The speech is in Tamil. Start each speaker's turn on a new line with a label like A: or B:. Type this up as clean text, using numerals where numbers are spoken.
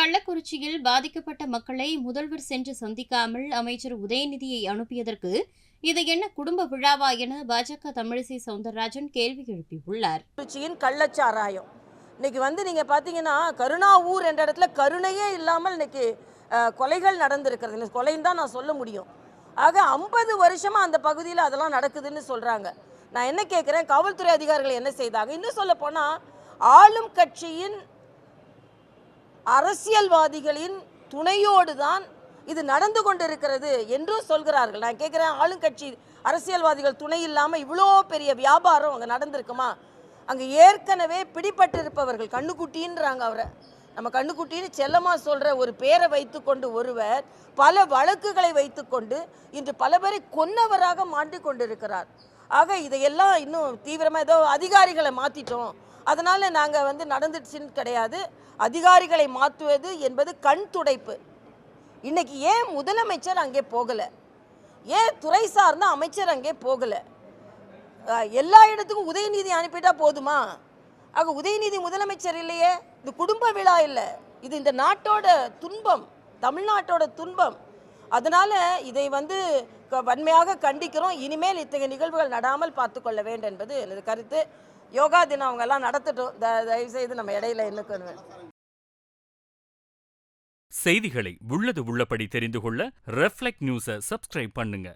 A: கள்ளக்குறிச்சியில் பாதிக்கப்பட்ட மக்களை முதல்வர் சென்று சந்திக்காமல் அமைச்சர் உதயநிதியை அனுப்பியதற்கு இது என்ன குடும்ப விழாவா என பாஜக தமிழிசை சவுந்தரராஜன் கேள்வி எழுப்பியுள்ளார்.
B: திருச்சியின் கள்ளச்சாராயம் இன்னைக்கு நீங்க பாத்தீங்கன்னா கருணாவூர் என்ற இடத்துல கருணையே இல்லாமல் இன்னைக்கு கொலைகள் நடந்திருக்கிறது. கொலைன்னு தான் நான் சொல்ல முடியும். ஆக 50 வருஷமா அந்த பகுதியில் அதெல்லாம் நடக்குதுன்னு சொல்றாங்க. நான் என்ன கேட்கிறேன், காவல்துறை அதிகாரிகள் என்ன செய்தாங்க? இன்னும் சொல்ல போனா ஆளும் கட்சியின் அரசியல்வாதிகளின் துணையோடு தான் இது நடந்து கொண்டிருக்கிறது என்றும் சொல்கிறார்கள். நான் கேட்குறேன், ஆளுங்கட்சி அரசியல்வாதிகள் துணை இல்லாமல் இவ்வளோ பெரிய வியாபாரம் அங்கே நடந்திருக்குமா? அங்கே ஏற்கனவே பிடிபட்டிருப்பவர்கள், கண்ணுக்குட்டின்றாங்க அவரை, நம்ம கண்ணுக்குட்டின்னு செல்லமாக சொல்கிற ஒரு பேரை வைத்துக்கொண்டு ஒருவர் பல வழக்குகளை வைத்துக்கொண்டு இன்று பல பேரை கொன்னவராக மாட்டி கொண்டிருக்கிறார். ஆக இதையெல்லாம் இன்னும் தீவிரமாக ஏதோ அதிகாரிகளை மாற்றிட்டோம் அதனால் நாங்கள் நடந்துடுச்சுன்னு கிடையாது. அதிகாரிகளை மாற்றுவது என்பது கண் துடைப்பு. இன்னைக்கு ஏன் முதலமைச்சர் அங்கே போகலை? ஏன் துறை சார்ந்த அமைச்சர் அங்கே போகலை? எல்லா இடத்துக்கும் உதயநிதி அனுப்பிட்டா போதுமா? ஆக உதயநிதி முதலமைச்சர் இல்லையே. இது குடும்ப விழா இல்லை, இது இந்த நாட்டோட துன்பம், தமிழ்நாட்டோட துன்பம். அதனால இதை வன்மையாக கண்டிக்கிறோம். இனிமேல் இத்தகைய நிகழ்வுகள் நடாமல் பார்த்து கொள்ள வேண்டும் என்பது எனது கருத்து. யோகா தினம் அவங்க எல்லாம் நடத்தட்டும், தயவு செய்து நம்ம இடையில என்ன.
C: செய்திகளை உள்ளது உள்ளபடி தெரிந்து கொள்ள ரெஃப்ளெக்ட் நியூஸை சப்ஸ்கிரைப் பண்ணுங்க.